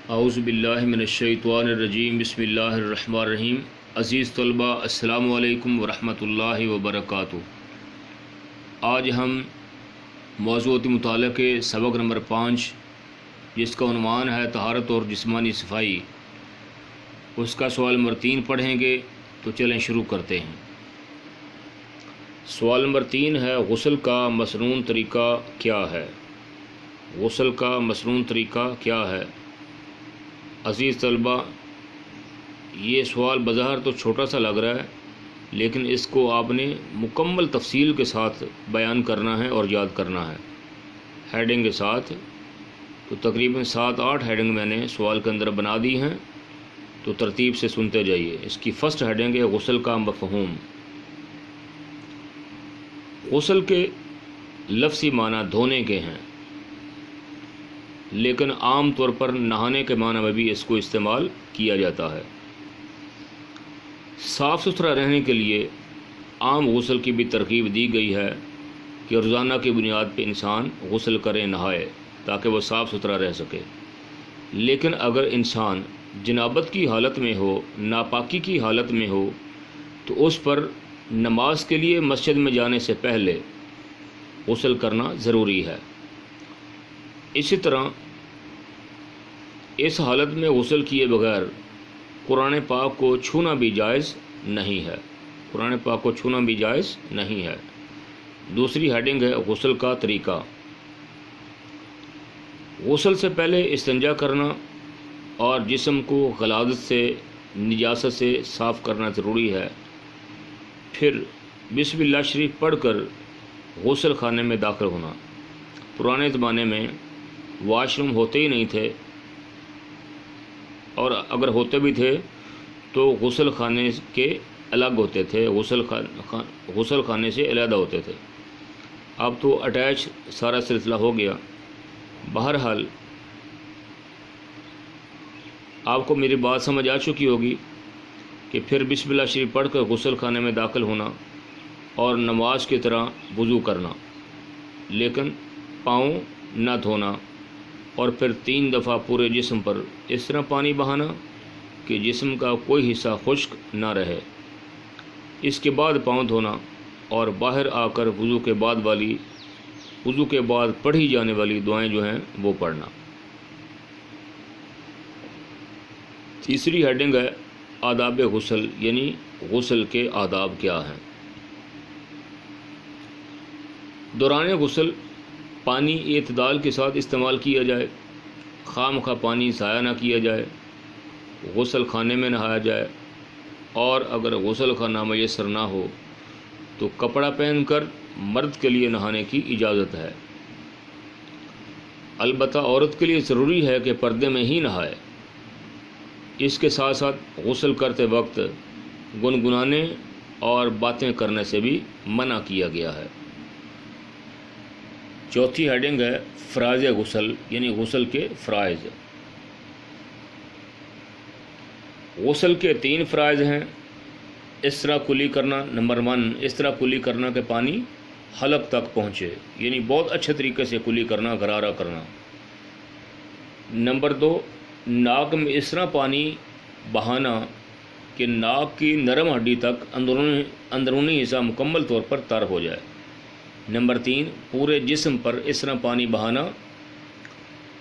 اعوذ باللہ من الشیطان الرجیم بسم اللہ الرحمن الرحیم۔ عزیز طلبہ السلام علیکم ورحمۃ اللہ وبرکاتہ۔ آج ہم موضوعاتی مطالعہ کے سبق نمبر 5 جس کا عنوان ہے طہارت اور جسمانی صفائی، اس کا سوال نمبر 3 پڑھیں گے۔ تو چلیں شروع کرتے ہیں۔ سوال نمبر 3 ہے، غسل کا مسنون طریقہ کیا ہے؟ غسل کا مسنون طریقہ کیا ہے؟ عزیز طلبہ، یہ سوال بظاہر تو چھوٹا سا لگ رہا ہے، لیکن اس کو آپ نے مکمل تفصیل کے ساتھ بیان کرنا ہے اور یاد کرنا ہے ہیڈنگ کے ساتھ۔ تو تقریباً 7-8 ہیڈنگ میں نے سوال کے اندر بنا دی ہیں، تو ترتیب سے سنتے جائیے۔ اس کی فرسٹ ہیڈنگ ہے غسل کا مفہوم۔ غسل کے لفظی معنی دھونے کے ہیں، لیکن عام طور پر نہانے کے معنی میں بھی اس کو استعمال کیا جاتا ہے۔ صاف ستھرا رہنے کے لیے عام غسل کی بھی ترغیب دی گئی ہے کہ روزانہ کی بنیاد پہ انسان غسل کرے، نہائے، تاکہ وہ صاف ستھرا رہ سکے۔ لیکن اگر انسان جنابت کی حالت میں ہو، ناپاکی کی حالت میں ہو، تو اس پر نماز کے لیے مسجد میں جانے سے پہلے غسل کرنا ضروری ہے۔ اسی طرح اس حالت میں غسل کیے بغیر قرآن پاک کو چھونا بھی جائز نہیں ہے۔ قرآن پاک کو چھونا بھی جائز نہیں ہے۔ دوسری ہیڈنگ ہے غسل کا طریقہ۔ غسل سے پہلے استنجا کرنا اور جسم کو غلاظت سے، نجاست سے صاف کرنا ضروری ہے۔ پھر بسم اللہ شریف پڑھ کر غسل خانے میں داخل ہونا۔ پرانے زمانے میں واش روم ہوتے ہی نہیں تھے، اور اگر ہوتے بھی تھے تو غسل خانے کے الگ ہوتے تھے، غسل خانے سے علیحدہ ہوتے تھے۔ اب تو اٹیچ سارا سلسلہ ہو گیا۔ بہرحال آپ کو میری بات سمجھ آ چکی ہوگی کہ پھر بسم اللہ شریف پڑھ کر غسل خانے میں داخل ہونا اور نماز کی طرح وضو کرنا، لیکن پاؤں نہ دھونا، اور پھر 3 دفعہ پورے جسم پر اس طرح پانی بہانا کہ جسم کا کوئی حصہ خشک نہ رہے۔ اس کے بعد پاؤں دھونا اور باہر آ کر وضو کے بعد پڑھی جانے والی دعائیں جو ہیں وہ پڑھنا۔ تیسری ہیڈنگ ہے آداب غسل، یعنی غسل کے آداب کیا ہیں؟ دوران غسل پانی اعتدال کے ساتھ استعمال کیا جائے، خواہ مخواہ پانی ضائع نہ کیا جائے، غسل خانے میں نہایا جائے، اور اگر غسل خانہ میسر نہ ہو تو کپڑا پہن کر مرد کے لیے نہانے کی اجازت ہے۔ البتہ عورت کے لیے ضروری ہے کہ پردے میں ہی نہائے۔ اس کے ساتھ ساتھ غسل کرتے وقت گنگنانے اور باتیں کرنے سے بھی منع کیا گیا ہے۔ چوتھی ہیڈنگ ہے فرائض غسل، یعنی غسل کے فرائض۔ غسل کے 3 فرائض ہیں۔ اس طرح کلی کرنا، نمبر 1 اس طرح کلی کرنا کہ پانی حلق تک پہنچے، یعنی بہت اچھے طریقے سے کلی کرنا، غرارہ کرنا۔ نمبر 2 ناک میں اس طرح پانی بہانا کہ ناک کی نرم ہڈی تک اندرونی حصہ مکمل طور پر تر ہو جائے۔ نمبر 3 پورے جسم پر اس طرح پانی بہانا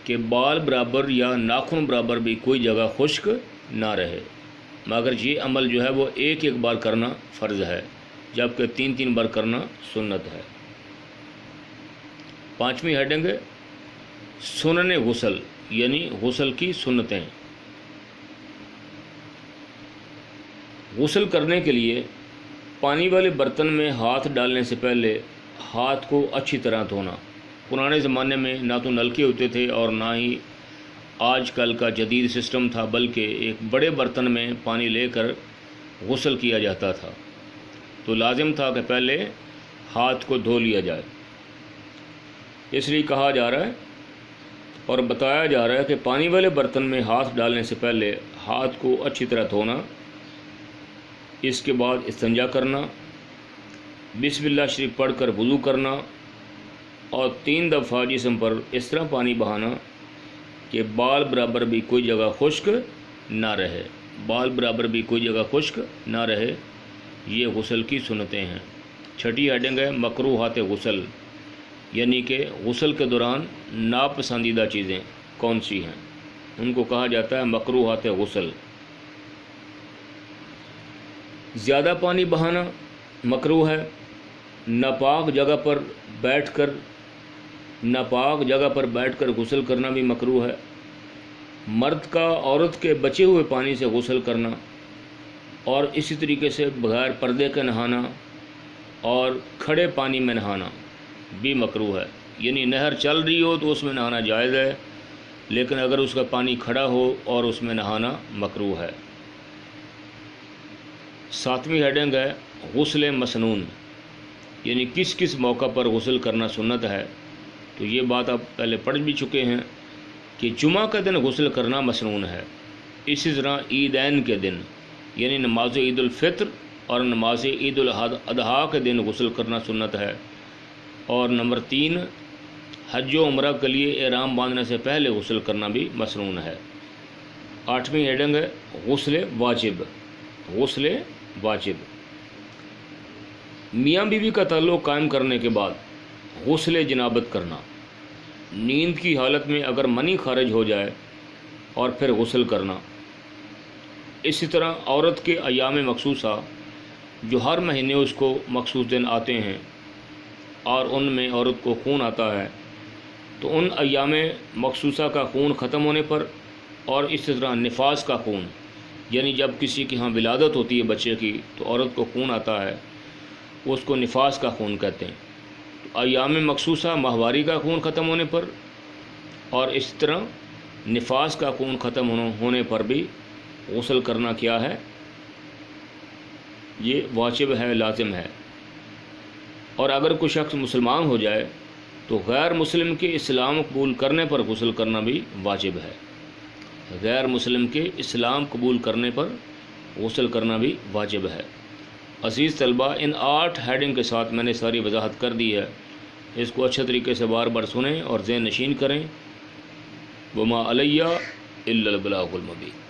کہ بال برابر یا ناخن برابر بھی کوئی جگہ خشک نہ رہے، مگر یہ عمل جو ہے وہ ایک بار کرنا فرض ہے، جبکہ 3 بار کرنا سنت ہے۔ 5ویں ہیڈنگ ہے سنن غسل، یعنی غسل کی سنتیں۔ غسل کرنے کے لیے پانی والے برتن میں ہاتھ ڈالنے سے پہلے ہاتھ کو اچھی طرح دھونا۔ پرانے زمانے میں نہ تو نلکے ہوتے تھے اور نہ ہی آج کل کا جدید سسٹم تھا، بلکہ ایک بڑے برتن میں پانی لے کر غسل کیا جاتا تھا، تو لازم تھا کہ پہلے ہاتھ کو دھو لیا جائے۔ اس لیے کہا جا رہا ہے اور بتایا جا رہا ہے کہ پانی والے برتن میں ہاتھ ڈالنے سے پہلے ہاتھ کو اچھی طرح دھونا، اس کے بعد استنجا کرنا، بسم اللہ شریف پڑھ کر وضو کرنا، اور 3 دفعہ جسم پر اس طرح پانی بہانا کہ بال برابر بھی کوئی جگہ خشک نہ رہے، بال برابر بھی کوئی جگہ خشک نہ رہے، یہ غسل کی سنتیں ہیں۔ چھٹی ہیڈنگ ہے مکروہات غسل، یعنی کہ غسل کے دوران ناپسندیدہ چیزیں کون سی ہیں، ان کو کہا جاتا ہے مکروہات غسل۔ زیادہ پانی بہانا مکروہ ہے، ناپاک جگہ پر بیٹھ کر غسل کرنا بھی مکروہ ہے۔ مرد کا عورت کے بچے ہوئے پانی سے غسل کرنا اور اسی طریقے سے بغیر پردے کے نہانا اور کھڑے پانی میں نہانا بھی مکروہ ہے، یعنی نہر چل رہی ہو تو اس میں نہانا جائز ہے، لیکن اگر اس کا پانی کھڑا ہو اور اس میں نہانا مکروہ ہے۔ 7ویں ہیڈنگ ہے غسل مسنون، یعنی کس کس موقع پر غسل کرنا سنت ہے، تو یہ بات آپ پہلے پڑھ بھی چکے ہیں کہ جمعہ کا دن غسل کرنا مسنون ہے، اسی طرح عیدین کے دن یعنی نماز عید الفطر اور نماز عید الاضحیٰ کے دن غسل کرنا سنت ہے۔ اور نمبر 3، حج و عمرہ کے لیے احرام باندھنے سے پہلے غسل کرنا بھی مسنون ہے۔ 8ویں ہیڈنگ ہے غسل واجب، غسل واجب، میاں بیوی کا تعلق قائم کرنے کے بعد غسل جنابت کرنا، نیند کی حالت میں اگر منی خارج ہو جائے اور پھر غسل کرنا۔ اسی طرح عورت کے ایام مخصوصہ جو ہر مہینے اس کو مخصوص دن آتے ہیں اور ان میں عورت کو خون آتا ہے، تو ان ایام مخصوصہ کا خون ختم ہونے پر اور اسی طرح نفاس کا خون، یعنی جب کسی کے ہاں ولادت ہوتی ہے بچے کی تو عورت کو خون آتا ہے، اس کو نفاس کا خون کہتے ہیں۔ تو ایام مخصوصہ ماہواری کا خون ختم ہونے پر اور اس طرح نفاس کا خون ختم ہونے پر بھی غسل کرنا کیا ہے، یہ واجب ہے، لازم ہے۔ اور اگر کوئی شخص مسلمان ہو جائے تو غیر مسلم کے اسلام قبول کرنے پر غسل کرنا بھی واجب ہے، غیر مسلم کے اسلام قبول کرنے پر غسل کرنا بھی واجب ہے۔ عزیز طلبہ، ان 8 ہیڈنگ کے ساتھ میں نے ساری وضاحت کر دی ہے، اس کو اچھے طریقے سے بار بار سنیں اور ذہن نشین کریں۔ وما علیہ الا البلاغ المبین۔